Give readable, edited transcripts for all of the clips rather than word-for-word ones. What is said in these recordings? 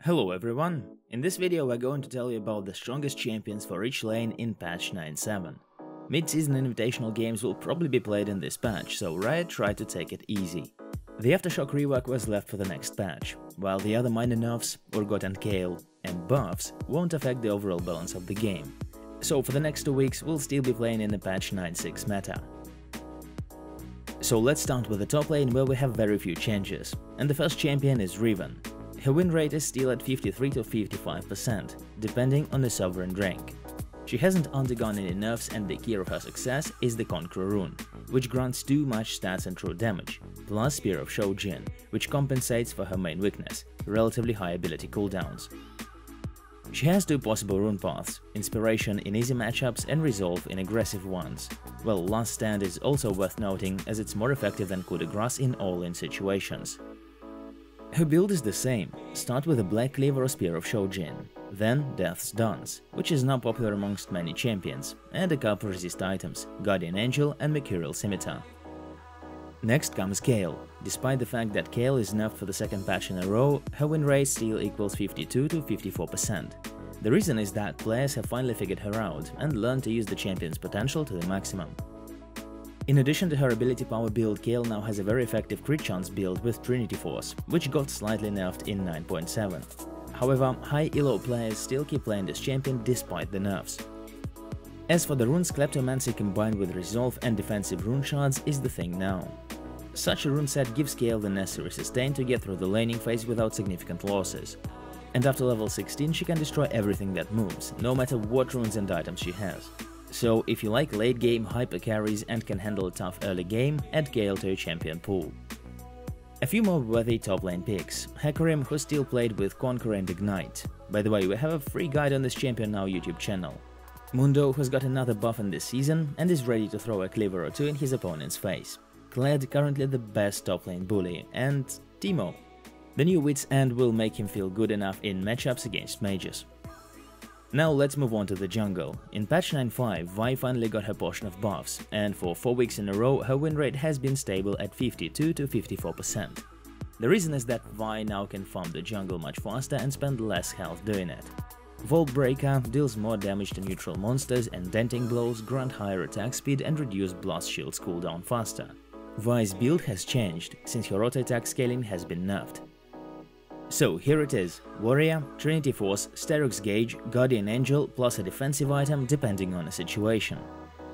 Hello everyone! In this video we're going to tell you about the strongest champions for each lane in patch 9.7. Mid-season invitational games will probably be played in this patch, so Riot tried to take it easy. The Aftershock rework was left for the next patch, while the other minor nerfs, Urgot and Kayle, and buffs won't affect the overall balance of the game. So for the next 2 weeks we'll still be playing in the patch 9.6 meta. So let's start with the top lane where we have very few changes, and the first champion is Riven. Her win rate is still at 53 to 55%, depending on the sovereign rank. She hasn't undergone any nerfs, and the key of her success is the Conqueror rune, which grants too much stats and true damage, plus Spear of Shojin, which compensates for her main weakness, relatively high ability cooldowns. She has two possible rune paths, Inspiration in easy matchups and Resolve in aggressive ones. Well, Last Stand is also worth noting as it's more effective than Coup de Grace in all-in situations. Her build is the same, start with a Black Cleaver or Spear of Shojin, then Death's Dance, which is now popular amongst many champions, and a couple resist items, Guardian Angel and Mercurial Scimitar. Next comes Kayle. Despite the fact that Kayle is nerfed for the second patch in a row, her win rate still equals 52 to 54%. The reason is that players have finally figured her out and learned to use the champion's potential to the maximum. In addition to her ability power build, Kayle now has a very effective crit chance build with Trinity Force, which got slightly nerfed in 9.7. However, high elo players still keep playing this champion despite the nerfs. As for the runes, Kleptomancy combined with Resolve and defensive rune shards is the thing now. Such a rune set gives Kayle the necessary sustain to get through the laning phase without significant losses. And after level 16 she can destroy everything that moves, no matter what runes and items she has. So if you like late game hyper carries and can handle a tough early game, add Kayle to your champion pool. A few more worthy top lane picks. Hecarim, who still played with Conquer and Ignite. By the way, we have a free guide on this champion on our YouTube channel. Mundo, who's got another buff in this season and is ready to throw a cleaver or two in his opponent's face. Kled, currently the best top lane bully, and Teemo. The new Wit's End will make him feel good enough in matchups against mages. Now let's move on to the jungle. In patch 9.5, Vi finally got her portion of buffs, and for 4 weeks in a row her win rate has been stable at 52 to 54%. The reason is that Vi now can farm the jungle much faster and spend less health doing it. Vault Breaker deals more damage to neutral monsters, and denting blows grant higher attack speed and reduce blast shields cooldown faster. Vi's build has changed, since her auto attack scaling has been nerfed. So here it is, Warrior, Trinity Force, Sterok's Gauge, Guardian Angel plus a defensive item depending on the situation.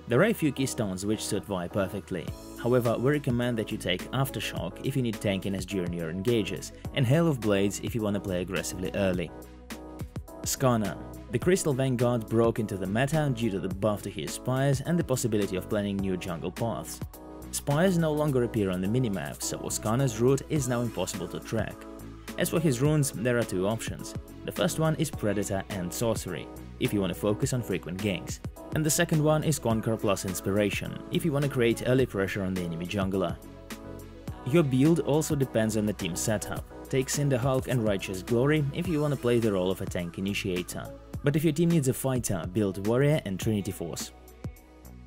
There are a few keystones which suit Vi perfectly, however we recommend that you take Aftershock if you need tankiness during your engages, and Hail of Blades if you want to play aggressively early. Skarner. The Crystal Vanguard broke into the meta due to the buff to his Spires and the possibility of planning new jungle paths. Spires no longer appear on the minimap, so Skarner's route is now impossible to track. As for his runes, there are two options. The first one is Predator and Sorcery, if you want to focus on frequent ganks. And the second one is Conquer plus Inspiration, if you want to create early pressure on the enemy jungler. Your build also depends on the team setup. Take Cinderhulk and Righteous Glory if you want to play the role of a tank initiator. But if your team needs a fighter, build Warrior and Trinity Force.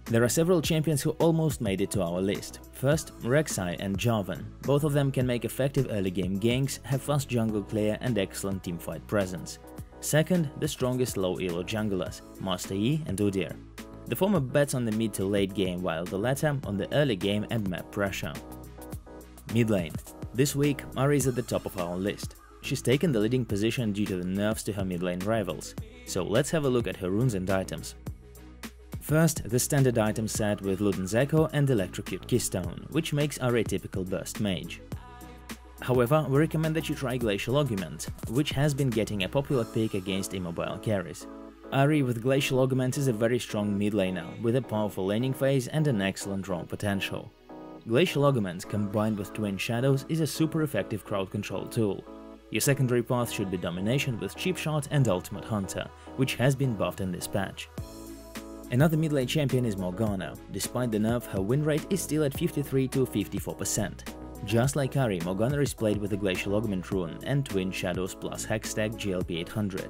There are several champions who almost made it to our list. First, Rek'Sai and Jarvan. Both of them can make effective early game ganks, have fast jungle clear and excellent teamfight presence. Second, the strongest low elo junglers, Master Yi and Udyr. The former bets on the mid to late game, while the latter on the early game and map pressure. Mid lane. This week, Ahri is at the top of our list. She's taken the leading position due to the nerfs to her mid lane rivals. So let's have a look at her runes and items. First, the standard item set with Luden's Echo and Electrocute Keystone, which makes Ahri a typical burst mage. However, we recommend that you try Glacial Augment, which has been getting a popular pick against immobile carries. Ahri with Glacial Augment is a very strong mid laner, with a powerful laning phase and an excellent roam potential. Glacial Augment combined with Twin Shadows is a super effective crowd control tool. Your secondary path should be Domination with Cheap Shot and Ultimate Hunter, which has been buffed in this patch. Another mid lane champion is Morgana. Despite the nerf, her win rate is still at 53 to 54%. Just like Ahri, Morgana is played with the Glacial Augment rune and Twin Shadows plus Hextech GLP 800.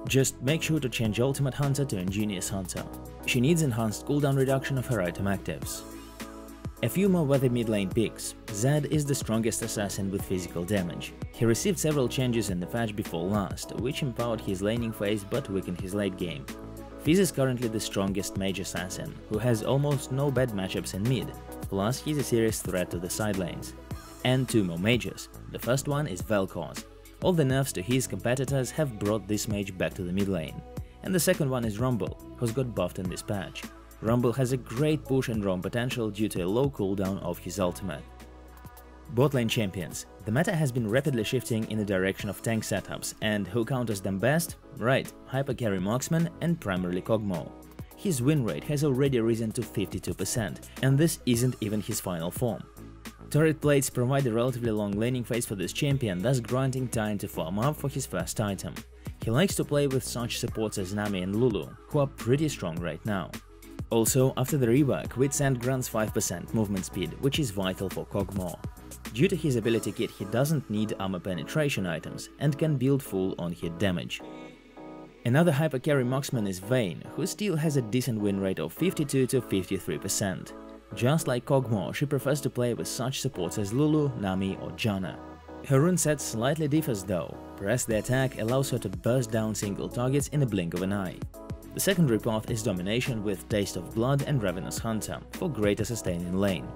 Just make sure to change Ultimate Hunter to Ingenious Hunter. She needs enhanced cooldown reduction of her item actives. A few more worthy mid lane picks. Zed is the strongest assassin with physical damage. He received several changes in the patch before last, which empowered his laning phase but weakened his late game. Fizz is currently the strongest mage assassin, who has almost no bad matchups in mid, plus he's a serious threat to the side lanes. And two more mages. The first one is Vel'Koz. All the nerfs to his competitors have brought this mage back to the mid lane. And the second one is Rumble, who's got buffed in this patch. Rumble has a great push and roam potential due to a low cooldown of his ultimate. Bot lane champions. The meta has been rapidly shifting in the direction of tank setups, and who counters them best? Right, hyper carry marksman and primarily Kog'Maw. His win rate has already risen to 52%, and this isn't even his final form. Turret plates provide a relatively long laning phase for this champion, thus granting time to farm up for his first item. He likes to play with such supports as Nami and Lulu, who are pretty strong right now. Also, after the rework, Witsend grants 5% movement speed, which is vital for Kog'Maw. Due to his ability kit, he doesn't need armor penetration items and can build full on hit damage. Another hyper carry marksman is Vayne, who still has a decent win rate of 52 to 53%. Just like Kog'Maw, she prefers to play with such supports as Lulu, Nami or Janna. Her rune set slightly differs though. Press the attack allows her to burst down single targets in a blink of an eye. The secondary path is Domination with Taste of Blood and Ravenous Hunter for greater sustain in lane.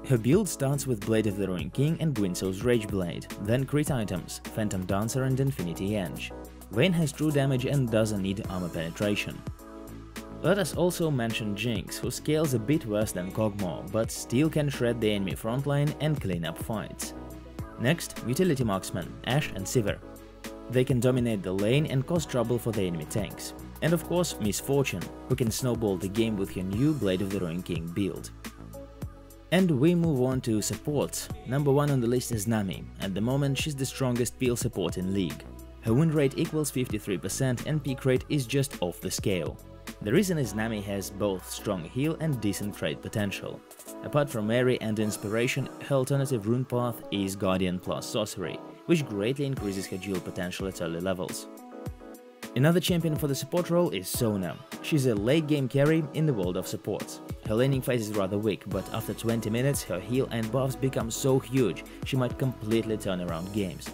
Her build starts with Blade of the Ruined King and Gwynso's Rage Blade, then crit items, Phantom Dancer and Infinity Edge. Vayne has true damage and doesn't need armor penetration. Let us also mention Jinx, who scales a bit worse than Kog'Maw, but still can shred the enemy frontline and clean up fights. Next, Utility Marksman, Ashe and Sivir. They can dominate the lane and cause trouble for the enemy tanks. And of course, Miss Fortune, who can snowball the game with her new Blade of the Ruined King build. And we move on to supports. Number 1 on the list is Nami. At the moment, she's the strongest peel support in League. Her win rate equals 53% and peak rate is just off the scale. The reason is Nami has both strong heal and decent trade potential. Apart from Mary and Inspiration, her alternative rune path is Guardian plus Sorcery, which greatly increases her dual potential at early levels. Another champion for the support role is Sona. She's a late-game carry in the world of supports. Her laning phase is rather weak, but after 20 minutes her heal and buffs become so huge she might completely turn around games.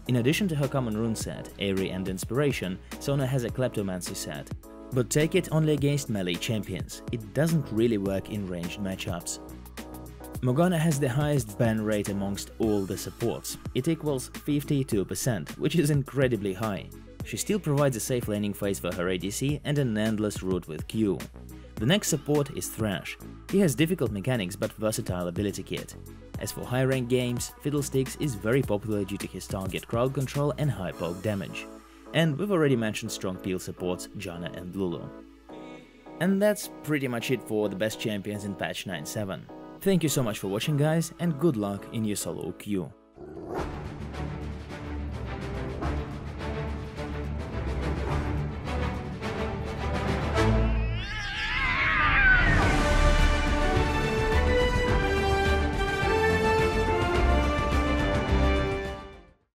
In addition to her common rune set, Aerie and Inspiration, Sona has a Kleptomancy set. But take it only against melee champions, it doesn't really work in ranged matchups. Morgana has the highest ban rate amongst all the supports. It equals 52%, which is incredibly high. She still provides a safe laning phase for her ADC and an endless route with Q. The next support is Thresh. He has difficult mechanics but versatile ability kit. As for high rank games, Fiddlesticks is very popular due to his target crowd control and high poke damage. And we've already mentioned strong peel supports Janna and Lulu. And that's pretty much it for the best champions in patch 9.7. Thank you so much for watching guys, and good luck in your solo queue.